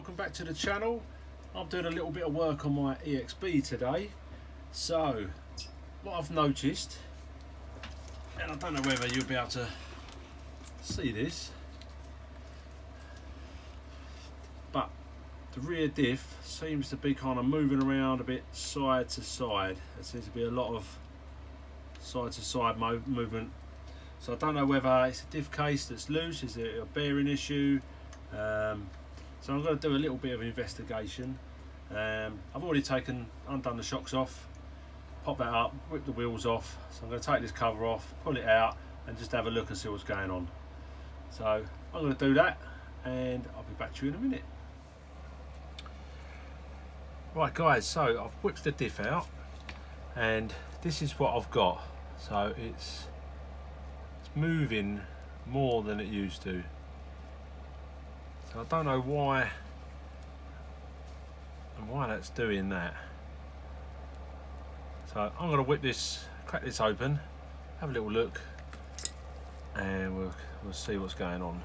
welcome back to the channel. I'm doing a little bit of work on my EXB today. So what I've noticed, and I don't know whether you'll be able to see this, but the rear diff seems to be kind of moving around a bit side to side. There seems to be a lot of side to side movement. So I don't know whether it's a diff case that's loose, is it a bearing issue? So I'm going to do a little bit of investigation. I've already undone the shocks off, pop that up, whip the wheels off. So I'm going to take this cover off, pull it out and just have a look and see what's going on. So I'm going to do that and I'll be back to you in a minute. Right guys, so I've whipped the diff out and this is what I've got. So it's moving more than it used to. So I don't know why that's doing that. So I'm going to crack this open, have a little look, and we'll see what's going on.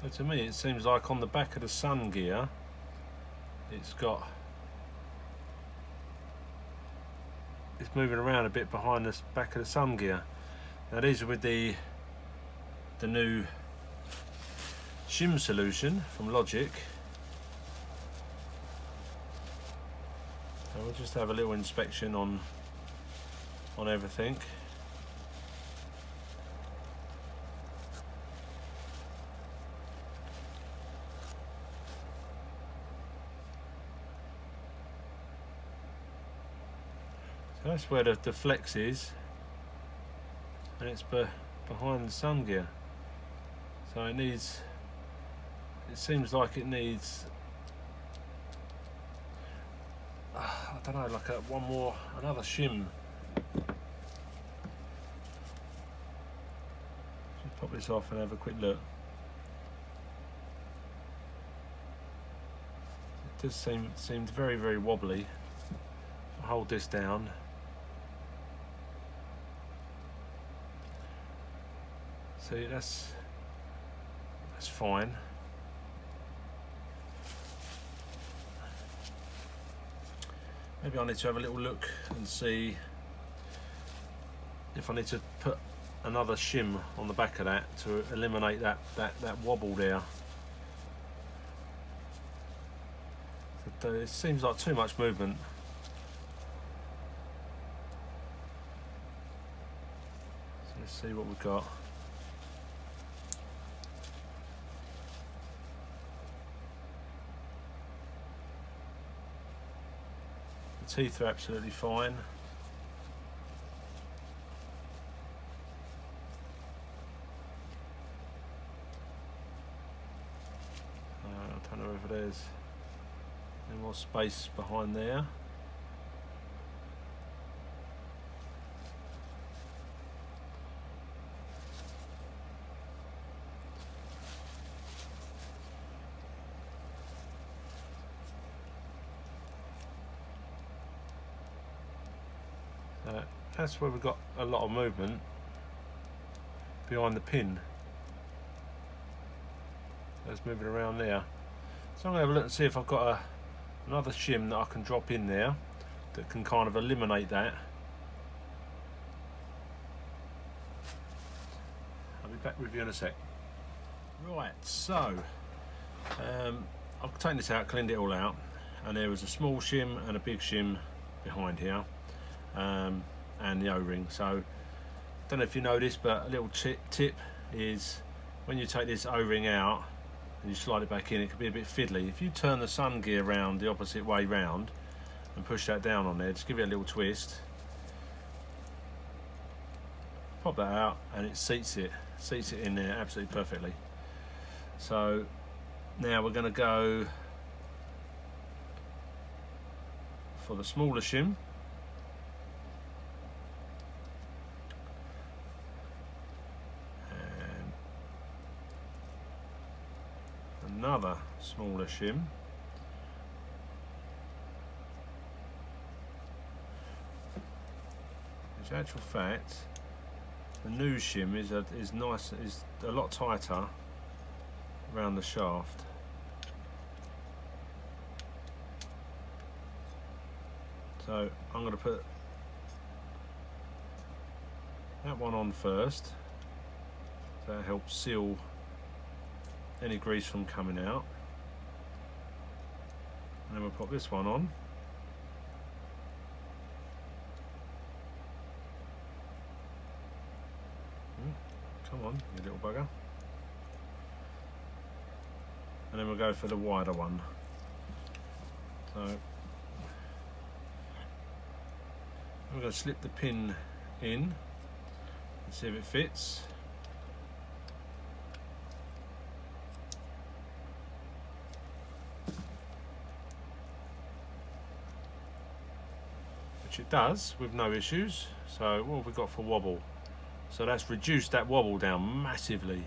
So to me it seems like on the back of the sun gear it's moving around a bit behind the back of the sun gear. Now these are with the new shim solution from Logic. So we'll just have a little inspection on everything. So that's where the flex is, and it's behind the sun gear. So it seems like it needs, I don't know, like another shim. Just pop this off and have a quick look. It does seems very, very wobbly. I'll hold this down. See, that's fine. Maybe I need to have a little look and see if I need to put another shim on the back of that to eliminate that wobble there. It seems like too much movement. So let's see what we've got. The teeth are absolutely fine. I don't know if there's any more space behind there. That's where we've got a lot of movement behind the pin. It's moving around there. So I'm going to have a look and see if I've got another shim that I can drop in there that can kind of eliminate that. I'll be back with you in a sec. Right, so I've taken this out, cleaned it all out, and there was a small shim and a big shim behind here, and the O-ring. So don't know if you know this, but a little tip is when you take this O-ring out and you slide it back in, it can be a bit fiddly. If you turn the sun gear round the opposite way round and push that down on there, just give it a little twist, pop that out, and it seats it in there absolutely perfectly. So now we're going to go for the smaller shim. And another smaller shim. In actual fact, the new shim is a lot tighter around the shaft. So I'm going to put that one on first. So that helps seal any grease from coming out. And then we'll pop this one on. Come on, you little bugger. And then we'll go for the wider one. So we're going to slip the pin in and see if it fits. Which it does with no issues. So what have we got for wobble? So that's reduced that wobble down massively.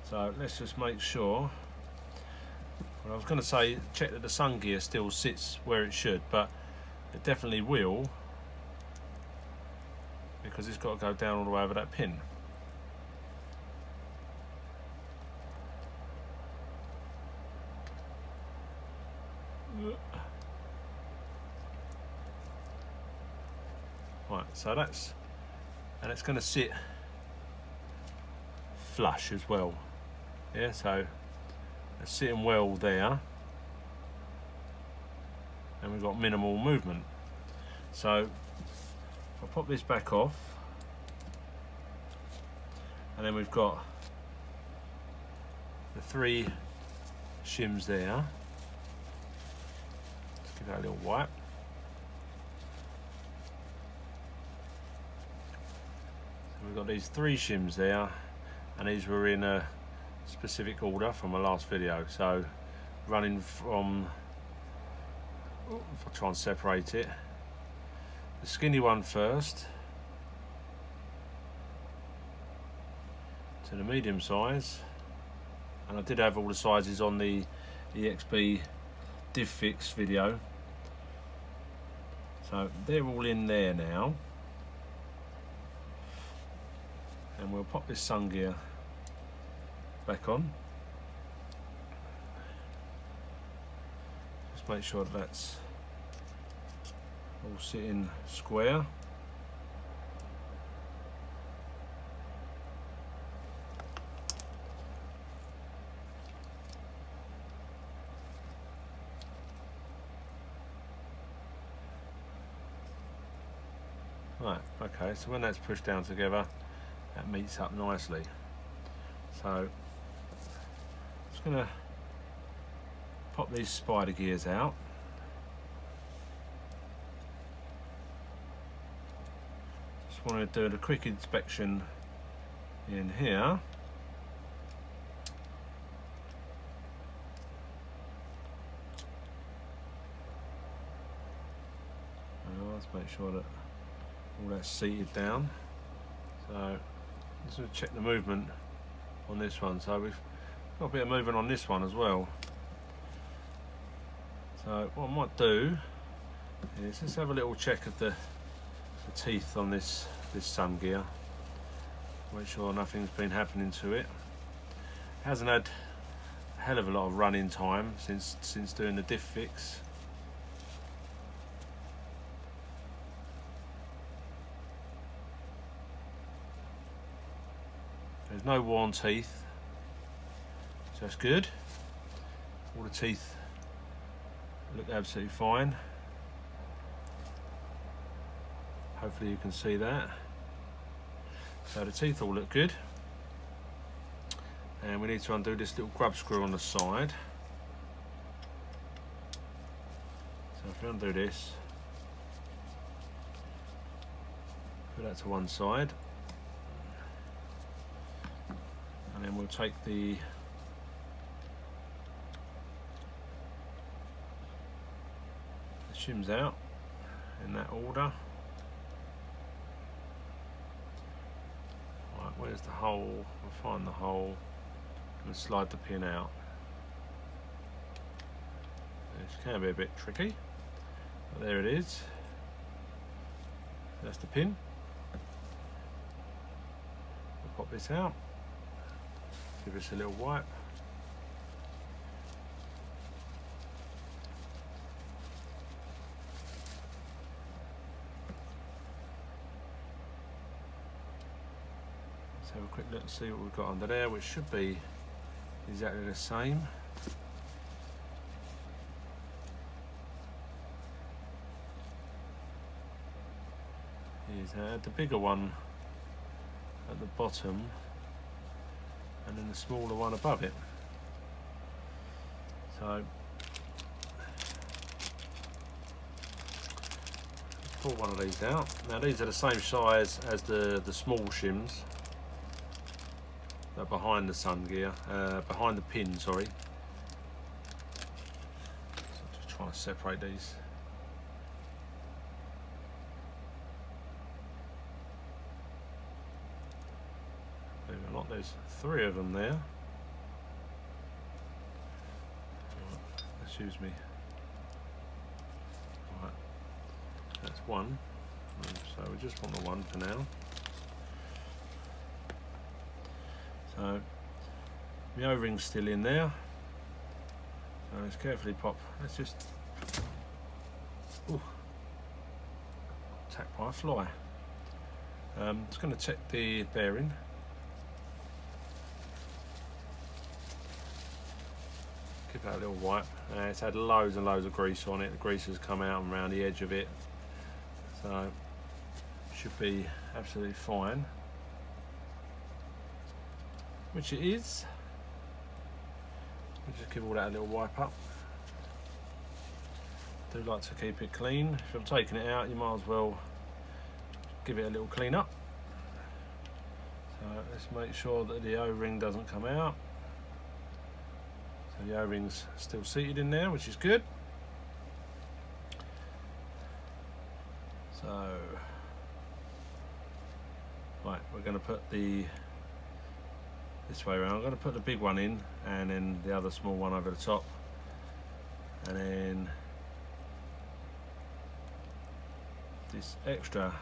So let's just make sure. Well, I was going to say check that the sun gear still sits where it should, but it definitely will, because it's got to go down all the way over that pin. Right, so that's, and it's going to sit flush as well. Yeah, so it's sitting well there, and we've got minimal movement. So I'll pop this back off, and then we've got the 3 shims there. Let's give that a little wipe. So we've got these 3 shims there, and these were in a specific order from my last video. So running from, if I try and separate it, the skinny one first to the medium size, and I did have all the sizes on the EXP Diff fix video, so they're all in there now. And we'll pop this sun gear back on. Just make sure that that's all sitting square. Right, okay, so when that's pushed down together, that meets up nicely. So I'm just going to pop these spider gears out. Just want to do a quick inspection in here. Let's make sure that all that's seated down. So let's just check the movement on this one. So we've got a bit of movement on this one as well. So what I might do is let's have a little check of the teeth on this sun gear. Make sure nothing's been happening to it. Hasn't had a hell of a lot of running time since doing the diff fix. There's no worn teeth, so that's good. All the teeth look absolutely fine. Hopefully you can see that. So the teeth all look good. And we need to undo this little grub screw on the side. So if we undo this, put that to one side, and then we'll take the shims out in that order. Right, where's the hole? We'll find the hole and slide the pin out. This can be a bit tricky, but there it is. That's the pin. We'll pop this out, give this a little wipe. Let's have a quick look and see what we've got under there, which should be exactly the same. Here's the bigger one at the bottom, and then the smaller one above it. So pull one of these out. Now these are the same size as the small shims. They're behind the sun gear, behind the pin, sorry. So just trying to separate these. Believe it or not, there's 3 of them there. Excuse me. Right, that's one. So we just want the one for now. So the O-ring's still in there. So let's carefully pop. Let's just attacked by a fly. Just going to check the bearing. Give that a little wipe. It's had loads and loads of grease on it. The grease has come out and around the edge of it, so should be absolutely fine. Which it is. We'll just give all that a little wipe up. Do like to keep it clean. If I'm taking it out, you might as well give it a little clean up. So let's make sure that the O-ring doesn't come out. So the O-ring's still seated in there, which is good. So, right, we're going to put the this way around. I'm going to put the big one in, and then the other small one over the top, and then this extra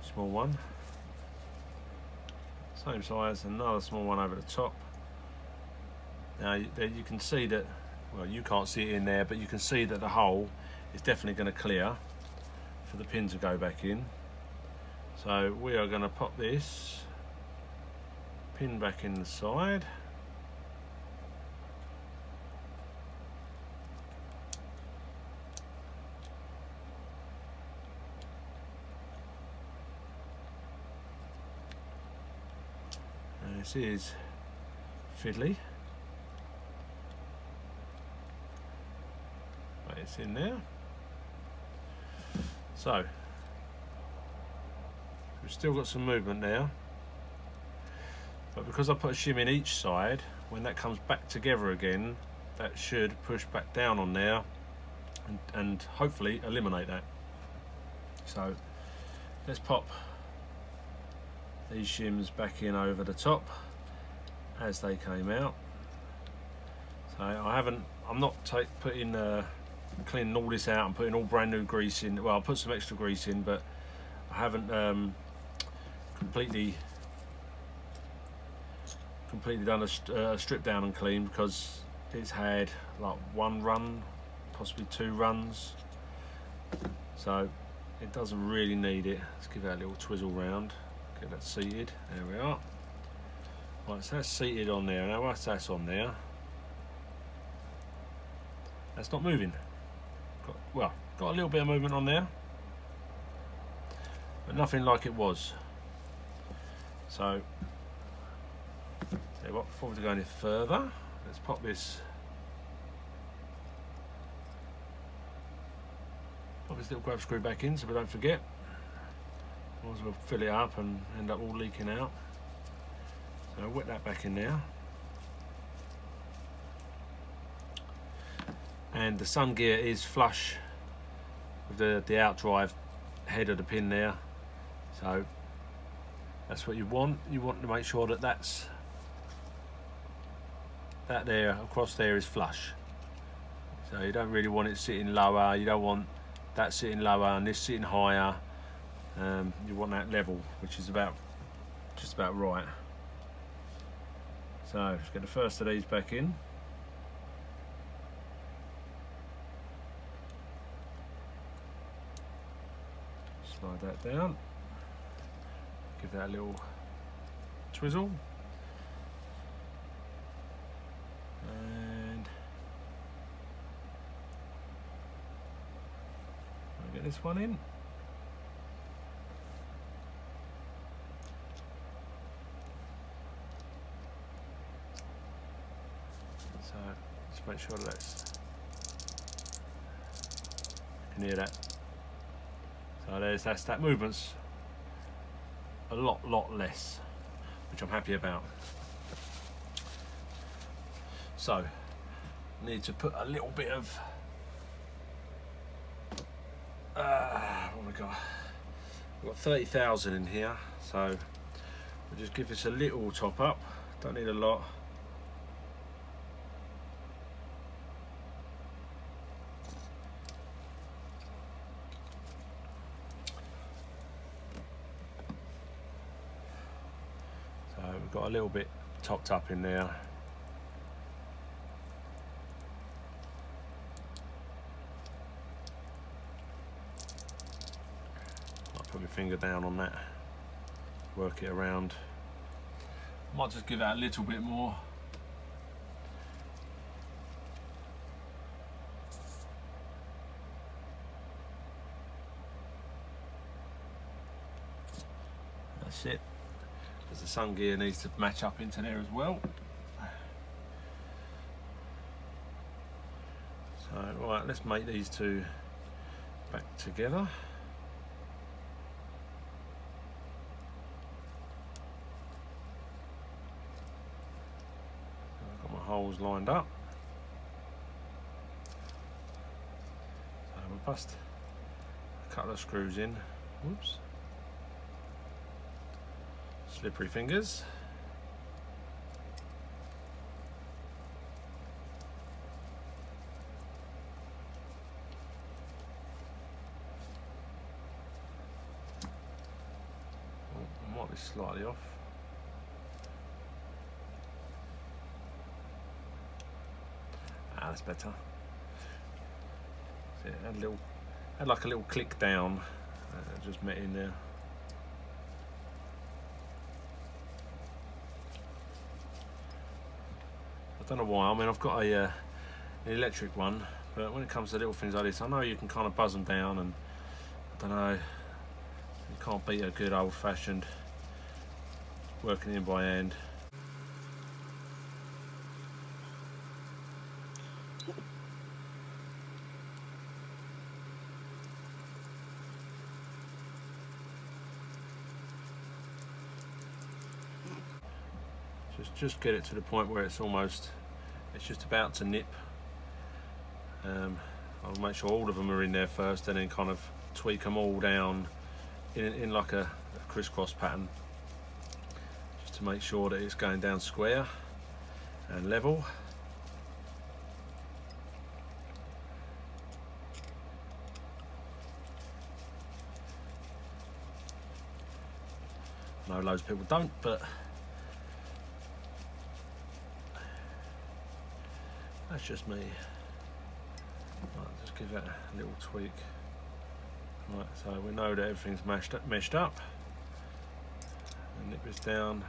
small one, same size, another small one over the top. Now you can see that, well, you can't see it in there, but you can see that the hole is definitely going to clear for the pin to go back in. So we are going to pop this pin back in the side. And this is fiddly. Right, it's in there. So we've still got some movement there. But because I put a shim in each side, when that comes back together again, that should push back down on there and hopefully eliminate that. So let's pop these shims back in over the top as they came out. So I'm not cleaning all this out and putting all brand new grease in. Well, I'll put some extra grease in, but I haven't completely done a strip down and clean, because it's had like 1 run, possibly 2 runs, so it doesn't really need it. Let's give that a little twizzle round, get that seated. There we are. Right, so that's seated on there. Now once that's on there, that's not moving. Got a little bit of movement on there, but nothing like it was. So, tell you what, before we go any further, let's pop this little grab screw back in so we don't forget. Otherwise we'll fill it up and end up all leaking out. So I'll wet that back in there. And the sun gear is flush with the out drive head of the pin there. So that's what you want. You want to make sure that that there across there is flush. So you don't really want it sitting lower. You don't want that sitting lower and this sitting higher. You want that level, which is just about right. So let's get the first of these back in. Slide that down. Give that a little twizzle. And I'll get this one in. So just make sure that's, you can hear that. So that movement's a lot less, which I'm happy about. So need to put a little bit of what have we got? We've got 30,000 in here, so we'll just give this a little top up. Don't need a lot. So we've got a little bit topped up in there. Put my finger down on that, work it around. Might just give that a little bit more. That's it. Because the sun gear needs to match up into there as well. So right, let's make these two back together. Holes lined up. So we'll bust a couple of screws in. Whoops. Slippery fingers. Oh, might be slightly off. That's better. So it had like a little click down, just met in there. I don't know why. I mean, I've got an electric one, but when it comes to little things like this, I know you can kind of buzz them down, and I don't know. You can't beat a good old-fashioned working in by hand. Just get it to the point where it's just about to nip. I'll make sure all of them are in there first, and then kind of tweak them all down in like a crisscross pattern, just to make sure that it's going down square and level. I know loads of people don't, but that's just me. Right, just give that a little tweak. Right, so we know that everything's meshed up. And nip this down.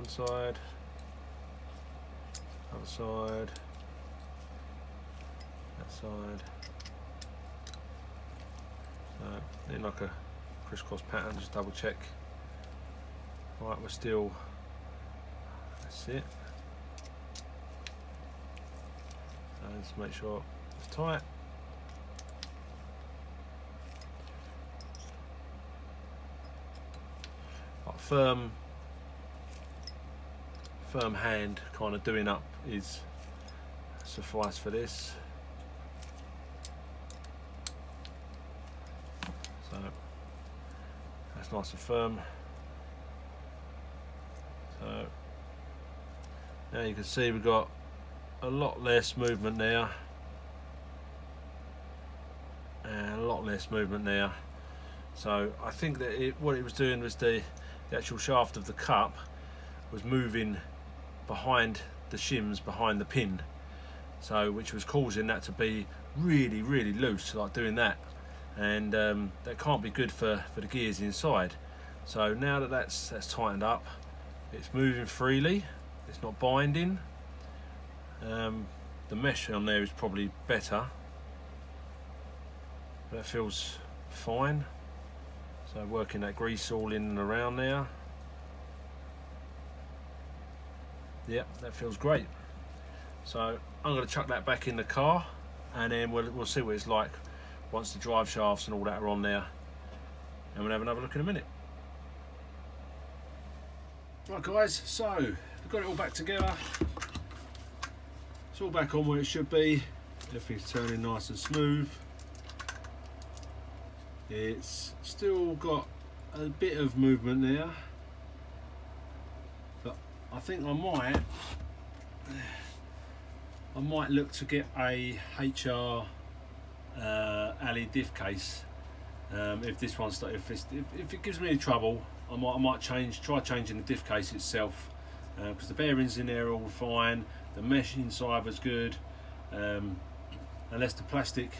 one side, other side, that side. So in like a crisscross pattern, just double check. Right, we're still, that's it. So let's make sure it's tight. Like firm hand kind of doing up is suffice for this. So that's nice and firm. So now you can see we've got a lot less movement there and a lot less movement there. So I think that what it was doing was the actual shaft of the cup was moving behind the shims, behind the pin, so which was causing that to be really loose, like doing that, and that can't be good for the gears inside. So now that that's tightened up, it's moving freely, it's not binding. The mesh on there is probably better, but that feels fine. So working that grease all in and around there. Yep, that feels great. So I'm going to chuck that back in the car, and then we'll see what it's like once the drive shafts and all that are on there, and we'll have another look in a minute. Right guys, so we've got it all back together. It's all back on where it should be. Everything's turning nice and smooth. It's still got a bit of movement there, but I think I might look to get a HR Arrma diff case. If this one's if it gives me any trouble, I might try changing the diff case itself, because the bearings in there are all fine, the mesh inside was good, unless the plastic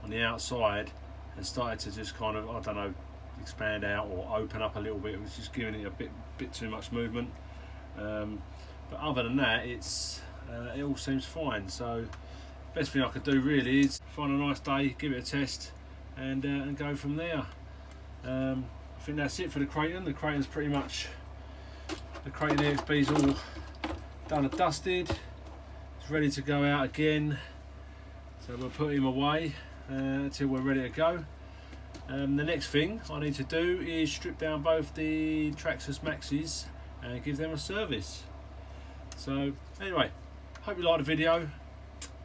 on the outside has started to just kind of, I don't know, expand out or open up a little bit. It was just giving it a bit too much movement. But other than that, it all seems fine. So best thing I could do really is find a nice day, give it a test, and go from there. I think that's it for the Kraton. The Kraton's pretty much, the Kraton EXB's all done and dusted. It's ready to go out again. So we'll put him away until we're ready to go. The next thing I need to do is strip down both the Traxxas Maxes and give them a service. So anyway, hope you liked the video.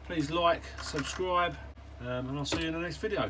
Please like, subscribe, and I'll see you in the next video.